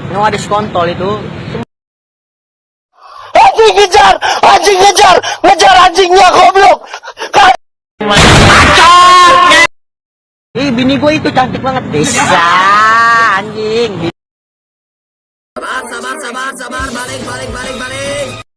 Yang ada kontol itu. Anjing ngejar, ngejar anjingnya goblok. Ih, bini gue itu cantik banget. Bisa, anjing. Sabar, balik.